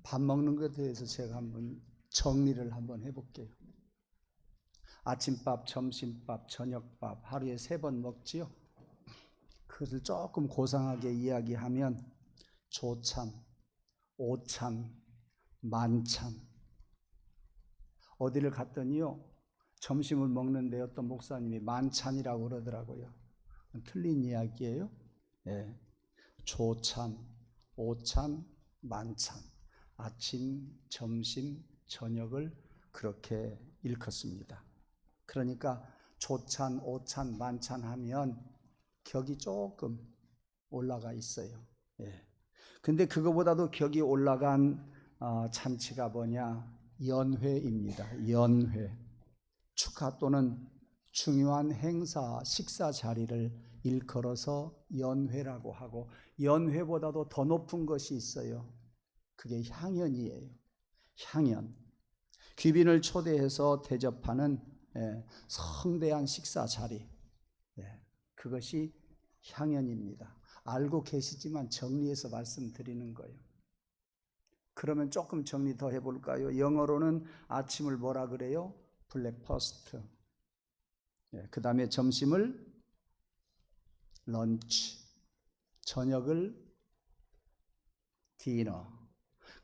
밥 먹는 것에 대해서 제가 한번 정리를 한번 해볼게요. 아침밥, 점심밥, 저녁밥 하루에 3번 먹지요. 그것을 조금 고상하게 이야기하면 조참, 오참, 만참. 어디를 갔더니요, 점심을 먹는데 어떤 목사님이 만찬이라고 그러더라고요. 틀린 이야기예요. 네. 조참, 오참, 만참. 아침, 점심, 저녁을 그렇게 일컫습니다. 그러니까 조찬, 오찬, 만찬 하면 격이 조금 올라가 있어요. 예. 근데 그거보다도 격이 올라간 잔치가 뭐냐? 연회입니다. 연회. 축하 또는 중요한 행사, 식사 자리를 일컬어서 연회라고 하고, 연회보다도 더 높은 것이 있어요. 그게 향연이에요. 향연. 귀빈을 초대해서 대접하는 성대한 식사 자리, 그것이 향연입니다. 알고 계시지만 정리해서 말씀드리는 거예요. 그러면 조금 정리 더 해볼까요? 영어로는 아침을 뭐라 그래요? 블랙퍼스트. 그 다음에 점심을 런치, 저녁을 디너.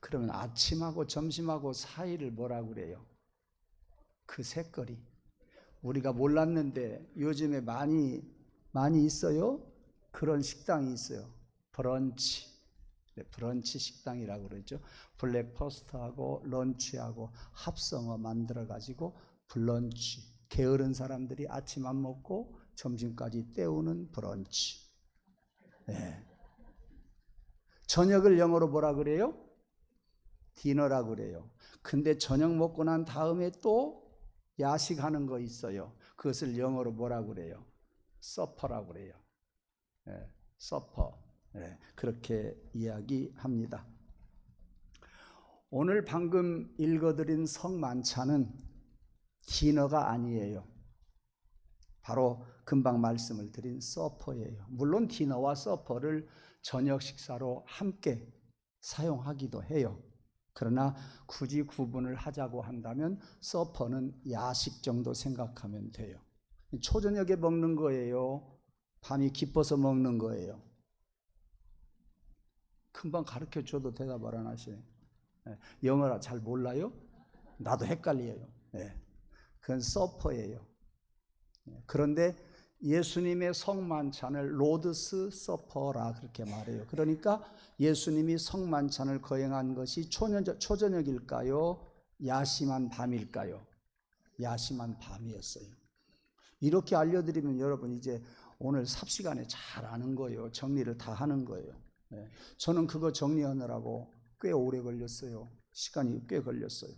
그러면 아침하고 점심하고 사이를 뭐라 그래요? 그 색거리. 우리가 몰랐는데 요즘에 많이 있어요. 그런 식당이 있어요. 브런치. 브런치 식당이라고 그러죠. 블랙퍼스트하고 런치하고 합성어 만들어 가지고 브런치. 게으른 사람들이 아침 안 먹고 점심까지 때우는 브런치. 네. 저녁을 영어로 뭐라 그래요? 디너라고 그래요. 근데 저녁 먹고 난 다음에 또 야식하는 거 있어요. 그것을 영어로 뭐라 그래요? 서퍼라고 그래요. 서퍼. 그렇게 이야기합니다. 오늘 방금 읽어드린 성만찬은 디너가 아니에요. 바로 금방 말씀을 드린 서퍼예요. 물론 디너와 서퍼를 저녁 식사로 함께 사용하기도 해요. 그러나 굳이 구분을 하자고 한다면 서퍼는 야식 정도 생각하면 돼요. 초저녁에 먹는 거예요? 밤이 깊어서 먹는 거예요? 금방 가르쳐줘도 대답을 안 하시네. 영어라 잘 몰라요? 나도 헷갈려요. 그건 서퍼예요. 그런데 예수님의 성만찬을 로드스 서퍼라 그렇게 말해요. 그러니까 예수님이 성만찬을 거행한 것이 초저녁일까요? 야심한 밤일까요? 야심한 밤이었어요. 이렇게 알려드리면 여러분 이제 오늘 삽시간에 잘 아는 거예요. 정리를 다 하는 거예요. 저는 그거 정리하느라고 꽤 오래 걸렸어요. 시간이 꽤 걸렸어요.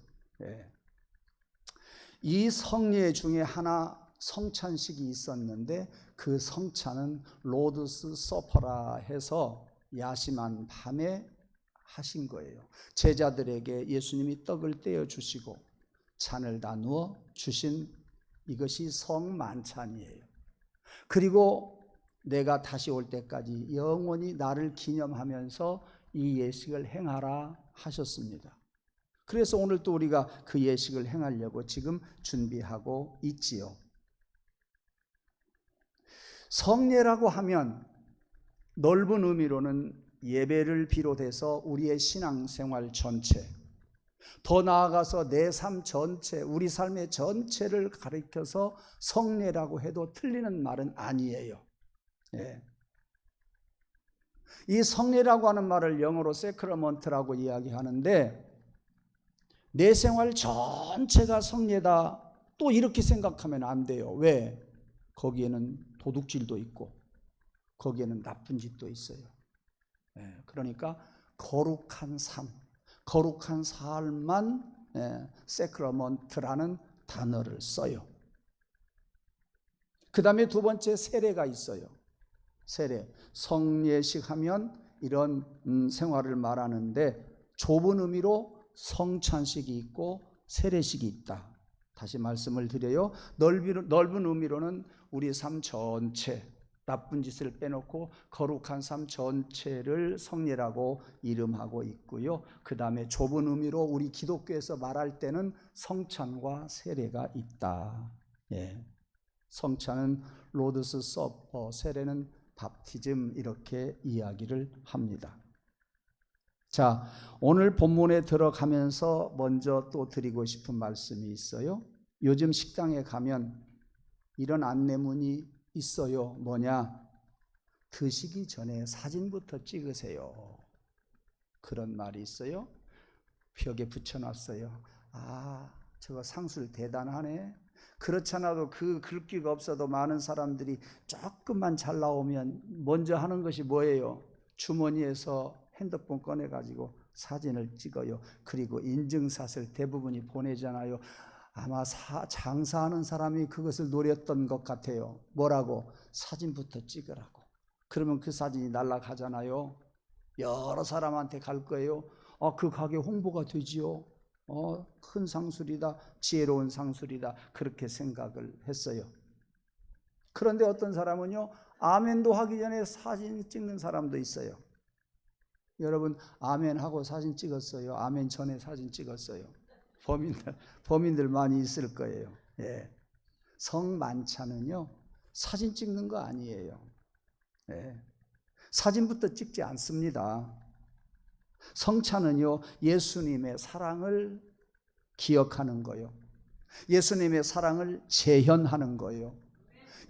이 성례 중에 하나 성찬식이 있었는데 그 성찬은 로드스 서퍼라 해서 야심한 밤에 하신 거예요. 제자들에게 예수님이 떡을 떼어 주시고 잔을 나누어 주신 이것이 성만찬이에요. 그리고 내가 다시 올 때까지 영원히 나를 기념하면서 이 예식을 행하라 하셨습니다. 그래서 오늘 또 우리가 그 예식을 행하려고 지금 준비하고 있지요. 성례라고 하면 넓은 의미로는 예배를 비롯해서 우리의 신앙생활 전체, 더 나아가서 내 삶 전체, 우리 삶의 전체를 가리켜서 성례라고 해도 틀리는 말은 아니에요. 이 성례라고 하는 말을 영어로 세크라먼트라고 이야기하는데 내 생활 전체가 성례다, 또 이렇게 생각하면 안 돼요. 왜? 거기에는 도둑질도 있고 거기에는 나쁜 짓도 있어요. 그러니까 거룩한 삶, 거룩한 삶만 세크라먼트라는 단어를 써요. 그 다음에 두 번째 세례가 있어요. 세례, 성례식 하면 이런 생활을 말하는데 좁은 의미로 성찬식이 있고 세례식이 있다. 다시 말씀을 드려요. 넓은 의미로는 우리 삶 전체, 나쁜 짓을 빼놓고 거룩한 삶 전체를 성례라고 이름하고 있고요. 그 다음에 좁은 의미로 우리 기독교에서 말할 때는 성찬과 세례가 있다. 예. 성찬은 로드스 서퍼, 세례는 밥티즘, 이렇게 이야기를 합니다. 자, 오늘 본문에 들어가면서 먼저 또 드리고 싶은 말씀이 있어요. 요즘 식당에 가면 이런 안내문이 있어요. 뭐냐? 드시기 전에 사진부터 찍으세요. 그런 말이 있어요. 벽에 붙여놨어요. 아, 저거 상술 대단하네. 그렇잖아도 그 글귀가 없어도 많은 사람들이 조금만 잘 나오면 먼저 하는 것이 뭐예요? 주머니에서 핸드폰 꺼내가지고 사진을 찍어요. 그리고 인증샷을 대부분이 보내잖아요. 아마 장사하는 사람이 그것을 노렸던 것 같아요. 뭐라고? 사진부터 찍으라고. 그러면 그 사진이 날아가잖아요. 여러 사람한테 갈 거예요. 그 가게 홍보가 되지요. 큰 상술이다, 지혜로운 상술이다, 그렇게 생각을 했어요. 그런데 어떤 사람은요, 아멘도 하기 전에 사진 찍는 사람도 있어요. 여러분, 아멘하고 사진 찍었어요? 아멘 전에 사진 찍었어요? 범인들 많이 있을 거예요. 예. 성만찬은요, 사진 찍는 거 아니에요. 예. 사진부터 찍지 않습니다. 성찬은요, 예수님의 사랑을 기억하는 거예요. 예수님의 사랑을 재현하는 거예요.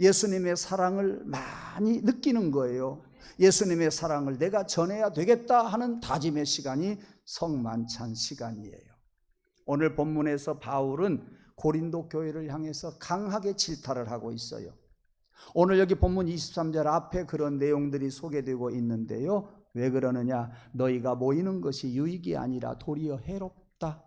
예수님의 사랑을 많이 느끼는 거예요. 예수님의 사랑을 내가 전해야 되겠다 하는 다짐의 시간이 성만찬 시간이에요. 오늘 본문에서 바울은 고린도 교회를 향해서 강하게 질타를 하고 있어요. 오늘 여기 본문 23절 앞에 그런 내용들이 소개되고 있는데요. 왜 그러느냐? 너희가 모이는 것이 유익이 아니라 도리어 해롭다.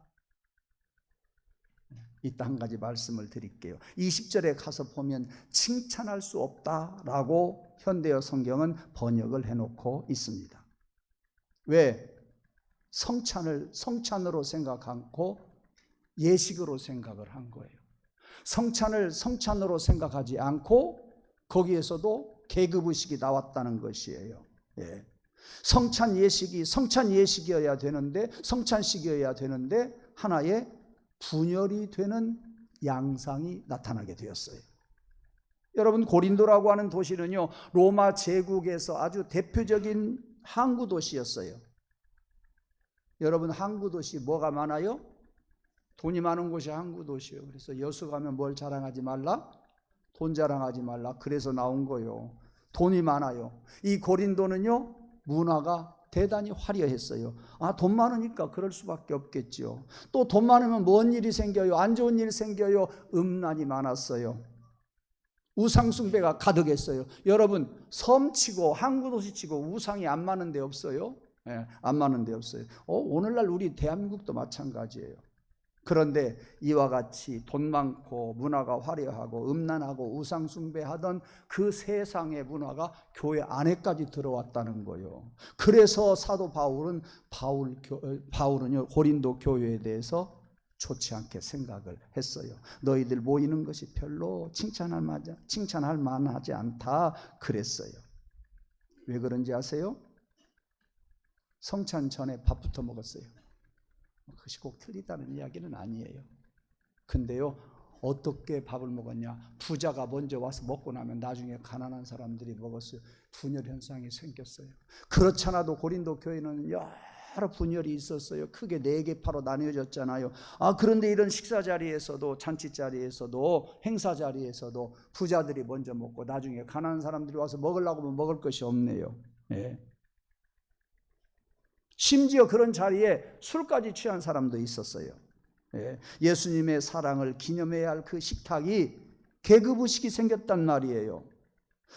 이따 한 가지 말씀을 드릴게요. 20절에 가서 보면 칭찬할 수 없다라고 현대어 성경은 번역을 해놓고 있습니다. 왜? 성찬을 성찬으로 생각하고 예식으로 생각을 한 거예요. 성찬을 성찬으로 생각하지 않고 거기에서도 계급의식이 나왔다는 것이에요. 예. 성찬 예식이어야 되는데, 성찬식이어야 되는데 하나의 분열이 되는 양상이 나타나게 되었어요. 여러분, 고린도라고 하는 도시는요, 로마 제국에서 아주 대표적인 항구 도시였어요. 여러분, 항구 도시 뭐가 많아요? 돈이 많은 곳이 항구 도시예요. 그래서 여수 가면 뭘 자랑하지 말라? 돈 자랑하지 말라. 그래서 나온 거예요. 돈이 많아요. 이 고린도는요, 문화가 대단히 화려했어요. 돈 많으니까 그럴 수밖에 없겠죠. 또 돈 많으면 뭔 일이 생겨요? 안 좋은 일 생겨요. 음란이 많았어요. 우상숭배가 가득했어요. 여러분, 섬치고 항구도시치고 우상이 안 많은 데 없어요? 네, 안 많은 데 없어요. 오늘날 우리 대한민국도 마찬가지예요. 그런데 이와 같이 돈 많고 문화가 화려하고 음란하고 우상숭배하던 그 세상의 문화가 교회 안에까지 들어왔다는 거예요. 그래서 사도 바울은요, 고린도 교회에 대해서 좋지 않게 생각을 했어요. 너희들 모이는 것이 별로 칭찬할 만하지 않다 그랬어요. 왜 그런지 아세요? 성찬 전에 밥부터 먹었어요. 그것이 꼭 틀리다는 이야기는 아니에요. 근데요, 어떻게 밥을 먹었냐? 부자가 먼저 와서 먹고 나면 나중에 가난한 사람들이 먹었어요. 분열 현상이 생겼어요. 그렇잖아도 고린도 교회는 여러 분열이 있었어요. 크게 4개파로 나뉘어졌잖아요. 그런데 이런 식사 자리에서도, 잔치 자리에서도, 행사 자리에서도 부자들이 먼저 먹고 나중에 가난한 사람들이 와서 먹으려고 하면 먹을 것이 없네요. 예. 심지어 그런 자리에 술까지 취한 사람도 있었어요. 예수님의 사랑을 기념해야 할 그 식탁이 계급의식이 생겼단 말이에요.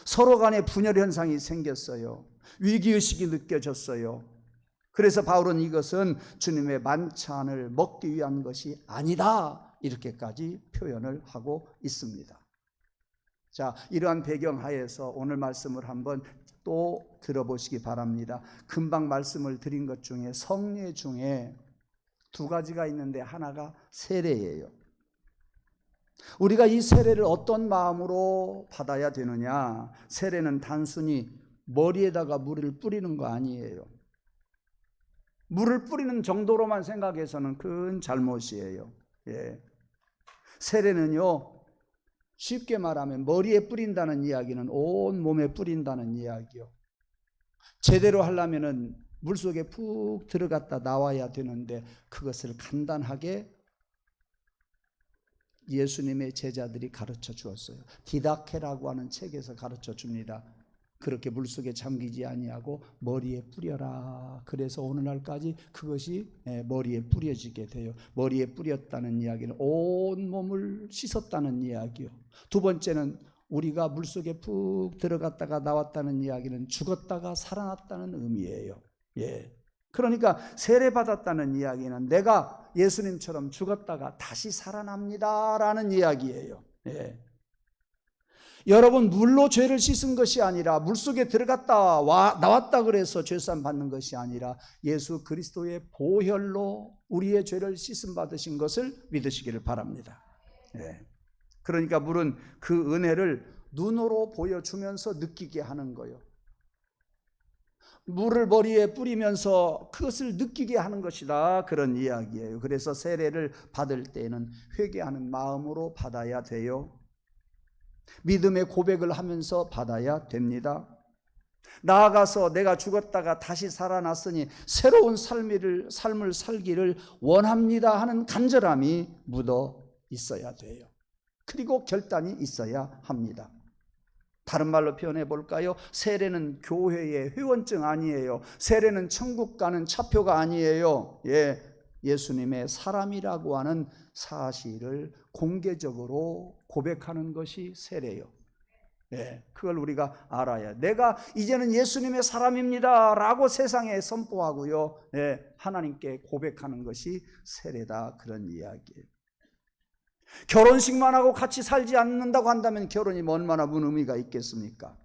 서로 간에 분열 현상이 생겼어요. 위기의식이 느껴졌어요. 그래서 바울은 이것은 주님의 만찬을 먹기 위한 것이 아니다, 이렇게까지 표현을 하고 있습니다. 자, 이러한 배경 하에서 오늘 말씀을 한번 또 들어보시기 바랍니다. 금방 말씀을 드린 것 중에 성례 중에 2가지가 있는데 하나가 세례예요. 우리가 이 세례를 어떤 마음으로 받아야 되느냐? 세례는 단순히 머리에다가 물을 뿌리는 거 아니에요. 물을 뿌리는 정도로만 생각해서는 큰 잘못이에요. 예. 세례는요, 쉽게 말하면 머리에 뿌린다는 이야기는 온 몸에 뿌린다는 이야기요. 제대로 하려면은 물속에 푹 들어갔다 나와야 되는데 그것을 간단하게 예수님의 제자들이 가르쳐 주었어요. 디다케라고 하는 책에서 가르쳐 줍니다. 그렇게 물속에 잠기지 아니하고 머리에 뿌려라. 그래서 오늘날까지 그것이 머리에 뿌려지게 돼요. 머리에 뿌렸다는 이야기는 온 몸을 씻었다는 이야기요. 두 번째는 우리가 물속에 푹 들어갔다가 나왔다는 이야기는 죽었다가 살아났다는 의미예요. 예. 그러니까 세례받았다는 이야기는 내가 예수님처럼 죽었다가 다시 살아납니다라는 이야기예요. 예. 여러분, 물로 죄를 씻은 것이 아니라 물속에 들어갔다 나왔다 그래서 죄사함 받는 것이 아니라 예수 그리스도의 보혈로 우리의 죄를 씻음 받으신 것을 믿으시기를 바랍니다. 예. 그러니까 물은 그 은혜를 눈으로 보여주면서 느끼게 하는 거예요. 물을 머리에 뿌리면서 그것을 느끼게 하는 것이다, 그런 이야기예요. 그래서 세례를 받을 때에는 회개하는 마음으로 받아야 돼요. 믿음의 고백을 하면서 받아야 됩니다. 나아가서 내가 죽었다가 다시 살아났으니 새로운 삶을 살기를 원합니다 하는 간절함이 묻어 있어야 돼요. 그리고 결단이 있어야 합니다. 다른 말로 표현해 볼까요? 세례는 교회의 회원증 아니에요. 세례는 천국 가는 차표가 아니에요. 예, 예수님의 사람이라고 하는 사실을 공개적으로 고백하는 것이 세례예요. 예, 그걸 우리가 알아야, 내가 이제는 예수님의 사람입니다 라고 세상에 선포하고요, 예, 하나님께 고백하는 것이 세례다, 그런 이야기예요. 결혼식만 하고 같이 살지 않는다고 한다면 결혼이 얼마나 무의미가 있겠습니까?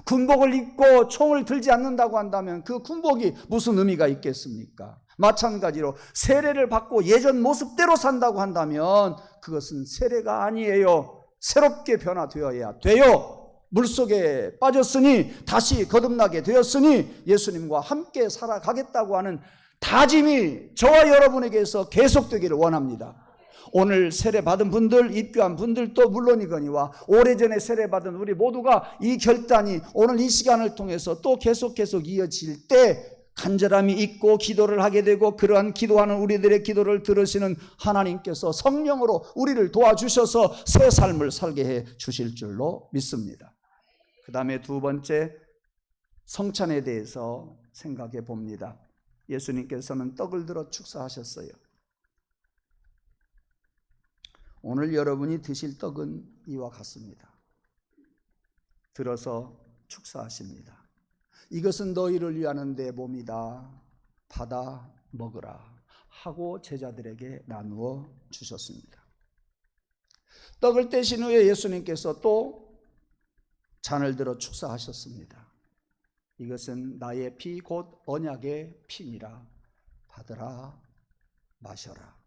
군복을 입고 총을 들지 않는다고 한다면 그 군복이 무슨 의미가 있겠습니까? 마찬가지로 세례를 받고 예전 모습대로 산다고 한다면 그것은 세례가 아니에요. 새롭게 변화되어야 돼요. 물속에 빠졌으니 다시 거듭나게 되었으니 예수님과 함께 살아가겠다고 하는 다짐이 저와 여러분에게서 계속되기를 원합니다. 오늘 세례받은 분들, 입교한 분들도 물론이거니와 오래전에 세례받은 우리 모두가 이 결단이 오늘 이 시간을 통해서 또 계속 이어질 때 간절함이 있고 기도를 하게 되고, 그러한 기도하는 우리들의 기도를 들으시는 하나님께서 성령으로 우리를 도와주셔서 새 삶을 살게 해 주실 줄로 믿습니다. 그 다음에 두 번째, 성찬에 대해서 생각해 봅니다. 예수님께서는 떡을 들어 축사하셨어요. 오늘 여러분이 드실 떡은 이와 같습니다. 들어서 축사하십니다. 이것은 너희를 위하는 내 몸이다. 받아 먹으라 하고 제자들에게 나누어 주셨습니다. 떡을 떼신 후에 예수님께서 또 잔을 들어 축사하셨습니다. 이것은 나의 피 곧 언약의 피니라. 받으라 마셔라.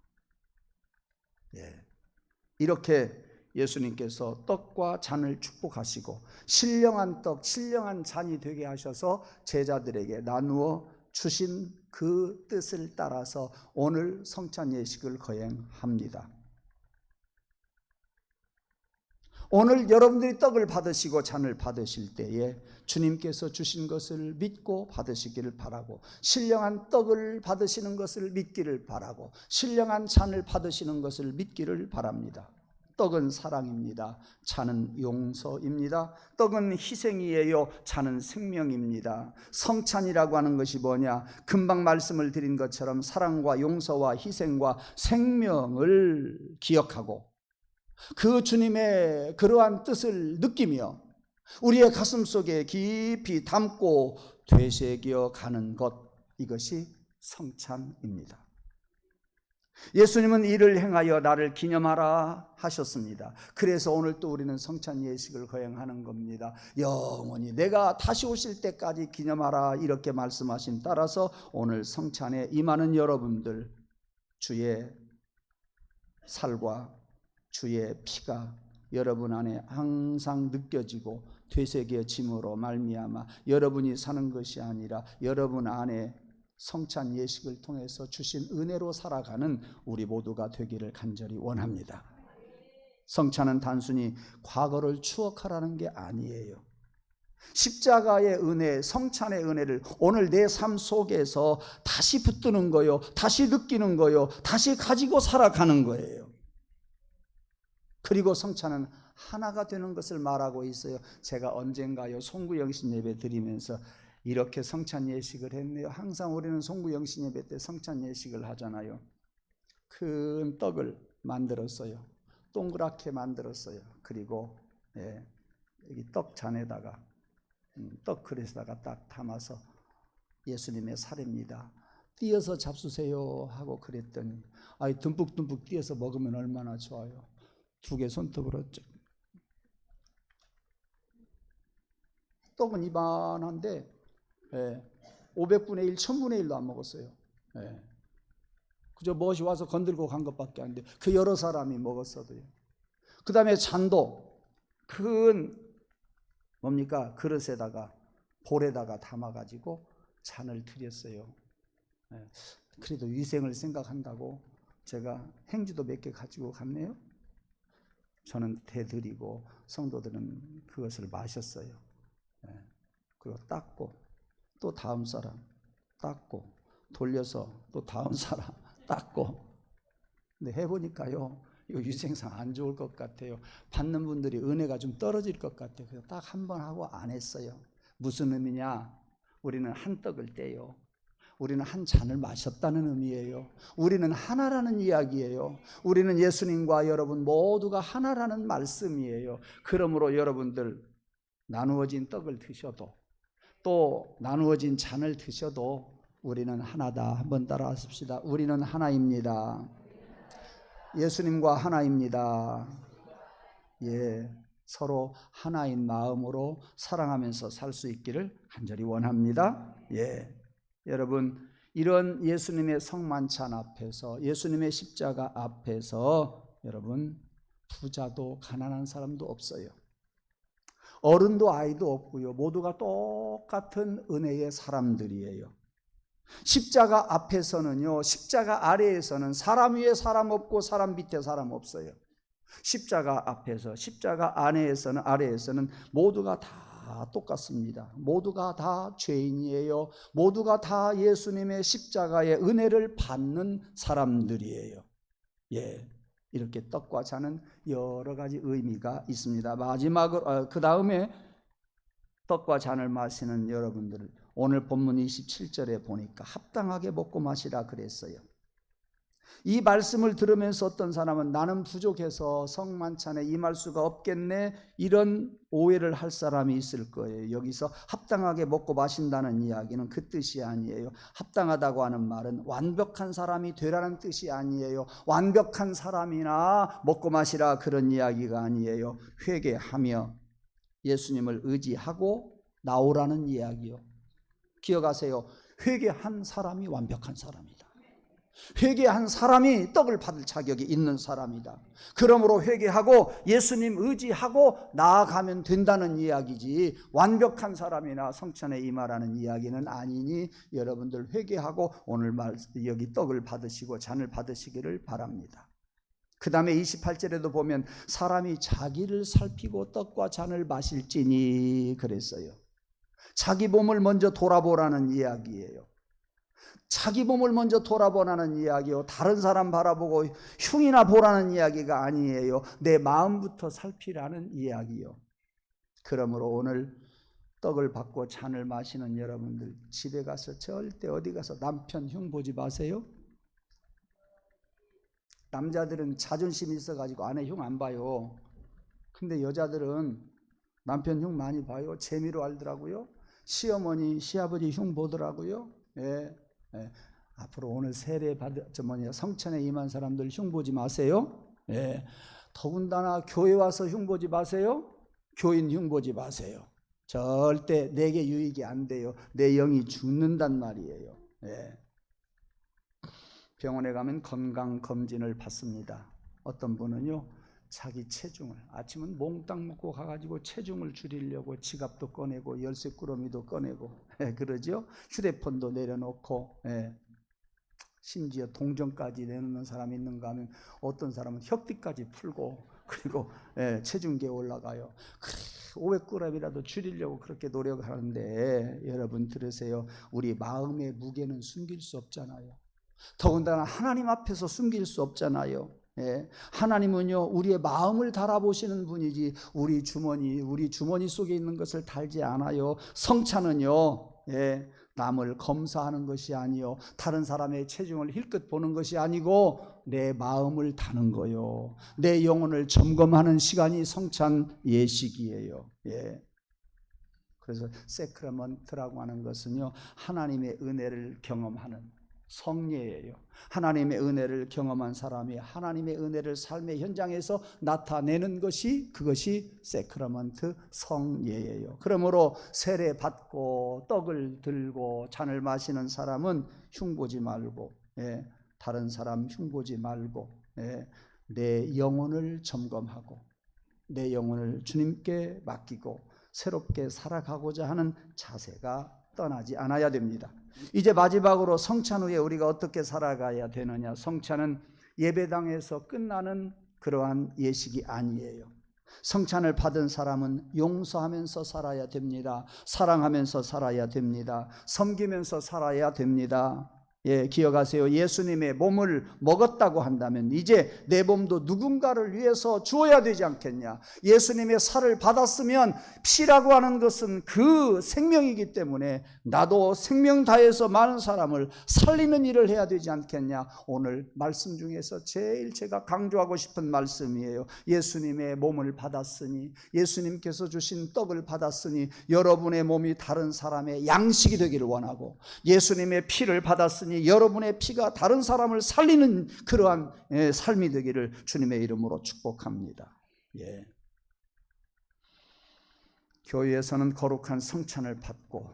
예. 이렇게 예수님께서 떡과 잔을 축복하시고 신령한 떡, 신령한 잔이 되게 하셔서 제자들에게 나누어 주신 그 뜻을 따라서 오늘 성찬 예식을 거행합니다. 오늘 여러분들이 떡을 받으시고 잔을 받으실 때에 주님께서 주신 것을 믿고 받으시기를 바라고, 신령한 떡을 받으시는 것을 믿기를 바라고, 신령한 잔을 받으시는 것을 믿기를 바랍니다. 떡은 사랑입니다. 잔은 용서입니다. 떡은 희생이에요. 잔은 생명입니다. 성찬이라고 하는 것이 뭐냐? 금방 말씀을 드린 것처럼 사랑과 용서와 희생과 생명을 기억하고 그 주님의 그러한 뜻을 느끼며 우리의 가슴 속에 깊이 담고 되새겨 가는 것, 이것이 성찬입니다. 예수님은 이를 행하여 나를 기념하라 하셨습니다. 그래서 오늘 또 우리는 성찬 예식을 거행하는 겁니다. 영원히 내가 다시 오실 때까지 기념하라, 이렇게 말씀하신 따라서 오늘 성찬에 임하는 여러분들, 주의 살과 주의 피가 여러분 안에 항상 느껴지고 되새겨짐으로 말미암아 여러분이 사는 것이 아니라 여러분 안에 성찬 예식을 통해서 주신 은혜로 살아가는 우리 모두가 되기를 간절히 원합니다. 성찬은 단순히 과거를 추억하라는 게 아니에요. 십자가의 은혜, 성찬의 은혜를 오늘 내 삶 속에서 다시 붙드는 거요, 다시 느끼는 거요, 다시 가지고 살아가는 거예요. 그리고 성찬은 하나가 되는 것을 말하고 있어요. 제가 언젠가요 송구영신 예배 드리면서 이렇게 성찬 예식을 했네요. 항상 우리는 송구영신 예배 때 성찬 예식을 하잖아요. 큰 떡을 만들었어요. 동그랗게 만들었어요. 그리고 여기 떡 잔에다가 떡 그릇에다가 딱 담아서 예수님의 살입니다, 띄어서 잡수세요 하고 그랬더니 듬뿍듬뿍 띄어서 먹으면 얼마나 좋아요. 2개 손톱으로 떡은 이만한데 500분의 1, 1000분의 1도 안 먹었어요. 그저 무엇이 와서 건들고 간 것밖에 안 돼. 그 여러 사람이 먹었어도요. 그 다음에 잔도 큰 뭡니까? 그릇에다가 볼에다가 담아가지고 잔을 드렸어요. 그래도 위생을 생각한다고 제가 행주도 몇 개 가지고 갔네요. 저는 대드리고 성도들은 그것을 마셨어요. 그리고 닦고 또 다음 사람 닦고 돌려서 또 다음 사람 닦고. 근데 해보니까요, 이거 위생상 안 좋을 것 같아요. 받는 분들이 은혜가 좀 떨어질 것 같아요. 그래서 딱 한 번 하고 안 했어요. 무슨 의미냐? 우리는 한 떡을 떼요. 우리는 한 잔을 마셨다는 의미예요. 우리는 하나라는 이야기예요. 우리는 예수님과 여러분 모두가 하나라는 말씀이에요. 그러므로 여러분들 나누어진 떡을 드셔도 또 나누어진 잔을 드셔도 우리는 하나다. 한번 따라하십시다. 우리는 하나입니다. 예수님과 하나입니다. 서로 하나인 마음으로 사랑하면서 살 수 있기를 간절히 원합니다. 여러분, 이런 예수님의 성만찬 앞에서, 예수님의 십자가 앞에서 여러분, 부자도 가난한 사람도 없어요. 어른도 아이도 없고요. 모두가 똑같은 은혜의 사람들이에요. 십자가 앞에서는요, 십자가 아래에서는 사람 위에 사람 없고 사람 밑에 사람 없어요. 십자가 앞에서, 십자가 안에서는, 아래에서는 모두가 다 똑같습니다. 모두가 다 죄인이에요. 모두가 다 예수님의 십자가의 은혜를 받는 사람들이에요. 이렇게 떡과 잔은 여러 가지 의미가 있습니다. 마지막으로 그 다음에 떡과 잔을 마시는 여러분들을 오늘 본문 27절에 보니까 합당하게 먹고 마시라 그랬어요. 이 말씀을 들으면서 어떤 사람은 나는 부족해서 성만찬에 임할 수가 없겠네, 이런 오해를 할 사람이 있을 거예요. 여기서 합당하게 먹고 마신다는 이야기는 그 뜻이 아니에요. 합당하다고 하는 말은 완벽한 사람이 되라는 뜻이 아니에요. 완벽한 사람이나 먹고 마시라 그런 이야기가 아니에요. 회개하며 예수님을 의지하고 나오라는 이야기요. 기억하세요. 회개한 사람이 완벽한 사람이다. 회개한 사람이 떡을 받을 자격이 있는 사람이다. 그러므로 회개하고 예수님 의지하고 나아가면 된다는 이야기지, 완벽한 사람이나 성찬에 임하라는 이야기는 아니니 여러분들 회개하고 오늘 여기 떡을 받으시고 잔을 받으시기를 바랍니다. 그 다음에 28절에도 보면 사람이 자기를 살피고 떡과 잔을 마실지니 그랬어요. 자기 몸을 먼저 돌아보라는 이야기예요. 자기 몸을 먼저 돌아보라는 이야기요. 다른 사람 바라보고 흉이나 보라는 이야기가 아니에요. 내 마음부터 살피라는 이야기요. 그러므로 오늘 떡을 받고 잔을 마시는 여러분들, 집에 가서 절대 어디 가서 남편 흉 보지 마세요. 남자들은 자존심이 있어가지고 아내 흉 안 봐요. 근데 여자들은 남편 흉 많이 봐요. 재미로 알더라고요. 시어머니, 시아버지 흉 보더라고요. 앞으로 오늘 세례 성찬에 임한 사람들 흉 보지 마세요. 더군다나 교회 와서 흉 보지 마세요. 교인 흉 보지 마세요. 절대 내게 유익이 안 돼요. 내 영이 죽는단 말이에요. 병원에 가면 건강검진을 받습니다. 어떤 분은요, 자기 체중을, 아침은 몽땅 먹고 가가지고 체중을 줄이려고 지갑도 꺼내고 열쇠꾸러미도 꺼내고 그러죠. 휴대폰도 내려놓고 심지어 동전까지 내놓는 사람이 있는가 하면 어떤 사람은 협비까지 풀고 그리고 체중계에 올라가요. 500g이라도 줄이려고 그렇게 노력하는데 여러분 들으세요. 우리 마음의 무게는 숨길 수 없잖아요. 더군다나 하나님 앞에서 숨길 수 없잖아요. 하나님은요 우리의 마음을 달아보시는 분이지 우리 주머니 속에 있는 것을 달지 않아요. 성찬은요 남을 검사하는 것이 아니요 다른 사람의 체중을 힐끗 보는 것이 아니고 내 마음을 다는 거요. 내 영혼을 점검하는 시간이 성찬 예식이에요. 그래서 세크라먼트라고 하는 것은요 하나님의 은혜를 경험하는 성례예요. 하나님의 은혜를 경험한 사람이 하나님의 은혜를 삶의 현장에서 나타내는 것이 그것이 세크라먼트 성례예요. 그러므로 세례 받고 떡을 들고 잔을 마시는 사람은 흉보지 말고 다른 사람 흉보지 말고 내 영혼을 점검하고 내 영혼을 주님께 맡기고 새롭게 살아가고자 하는 자세가 떠나지 않아야 됩니다. 이제 마지막으로 성찬 후에 우리가 어떻게 살아가야 되느냐. 성찬은 예배당에서 끝나는 그러한 예식이 아니에요. 성찬을 받은 사람은 용서하면서 살아야 됩니다. 사랑하면서 살아야 됩니다. 섬기면서 살아야 됩니다. 기억하세요. 예수님의 몸을 먹었다고 한다면 이제 내 몸도 누군가를 위해서 주어야 되지 않겠냐. 예수님의 살을 받았으면 피라고 하는 것은 그 생명이기 때문에 나도 생명 다해서 많은 사람을 살리는 일을 해야 되지 않겠냐. 오늘 말씀 중에서 제일 제가 강조하고 싶은 말씀이에요. 예수님의 몸을 받았으니 예수님께서 주신 떡을 받았으니 여러분의 몸이 다른 사람의 양식이 되기를 원하고 예수님의 피를 받았으니 여러분의 피가 다른 사람을 살리는 그러한 삶이 되기를 주님의 이름으로 축복합니다. 교회에서는 거룩한 성찬을 받고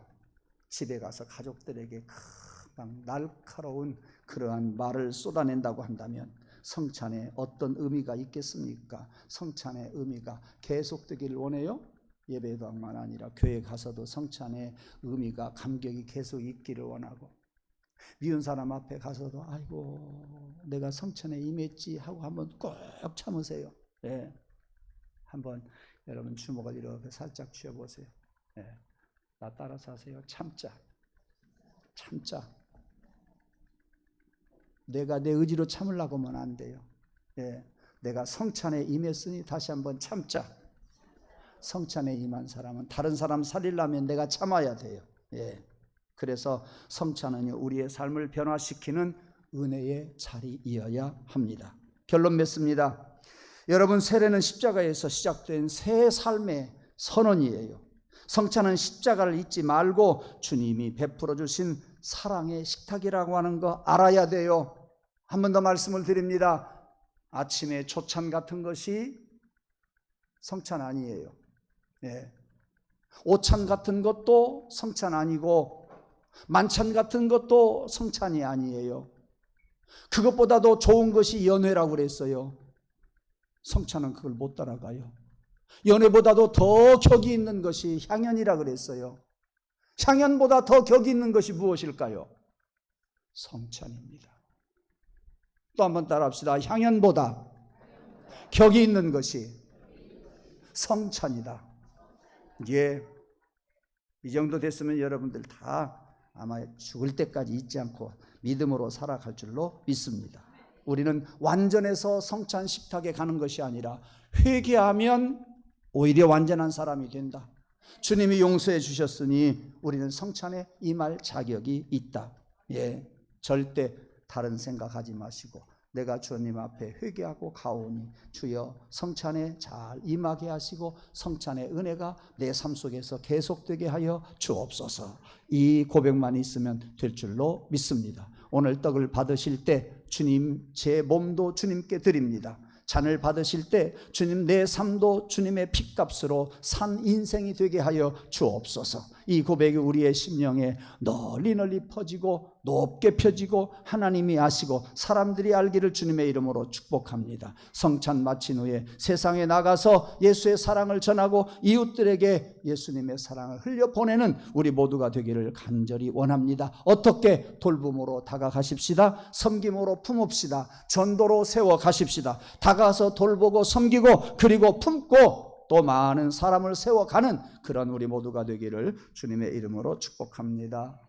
집에 가서 가족들에게 금방 날카로운 그러한 말을 쏟아낸다고 한다면 성찬에 어떤 의미가 있겠습니까? 성찬의 의미가 계속되기를 원해요. 예배당만 아니라 교회 가서도 성찬의 의미가 감격이 계속 있기를 원하고 미운 사람 앞에 가서도 아이고 내가 성찬에 임했지 하고 한번 꼭 참으세요. 한번 여러분 주먹을 이렇게 살짝 쥐어보세요. 나 따라서 하세요. 참자. 내가 내 의지로 참으려고 하면 안 돼요. 내가 성찬에 임했으니 다시 한번 참자. 성찬에 임한 사람은 다른 사람 살리려면 내가 참아야 돼요. 그래서 성찬은 우리의 삶을 변화시키는 은혜의 자리이어야 합니다. 결론 맺습니다. 여러분 세례는 십자가에서 시작된 새 삶의 선언이에요. 성찬은 십자가를 잊지 말고 주님이 베풀어 주신 사랑의 식탁이라고 하는 거 알아야 돼요. 한 번 더 말씀을 드립니다. 아침에 초찬 같은 것이 성찬 아니에요. 오찬 같은 것도 성찬 아니고 만찬 같은 것도 성찬이 아니에요. 그것보다도 좋은 것이 연회라고 그랬어요. 성찬은 그걸 못 따라가요. 연회보다도 더 격이 있는 것이 향연이라 그랬어요. 향연보다 더 격이 있는 것이 무엇일까요? 성찬입니다. 또 한번 따라합시다. 향연보다 격이 있는 것이 성찬이다. 이 정도 됐으면 여러분들 다 아마 죽을 때까지 잊지 않고 믿음으로 살아갈 줄로 믿습니다. 우리는 완전해서 성찬 식탁에 가는 것이 아니라 회개하면 오히려 완전한 사람이 된다. 주님이 용서해 주셨으니 우리는 성찬에 임할 자격이 있다. 절대 다른 생각하지 마시고 내가 주님 앞에 회개하고 가오니 주여 성찬에 잘 임하게 하시고 성찬의 은혜가 내 삶 속에서 계속되게 하여 주옵소서. 이 고백만 있으면 될 줄로 믿습니다. 오늘 떡을 받으실 때 주님 제 몸도 주님께 드립니다. 잔을 받으실 때 주님 내 삶도 주님의 핏값으로 산 인생이 되게 하여 주옵소서. 이 고백이 우리의 심령에 널리 퍼지고 높게 펴지고 하나님이 아시고 사람들이 알기를 주님의 이름으로 축복합니다. 성찬 마친 후에 세상에 나가서 예수의 사랑을 전하고 이웃들에게 예수님의 사랑을 흘려보내는 우리 모두가 되기를 간절히 원합니다. 어떻게? 돌봄으로 다가가십시다. 섬김으로 품읍시다. 전도로 세워가십시다. 다가가서 돌보고 섬기고 그리고 품고 또 많은 사람을 세워가는 그런 우리 모두가 되기를 주님의 이름으로 축복합니다.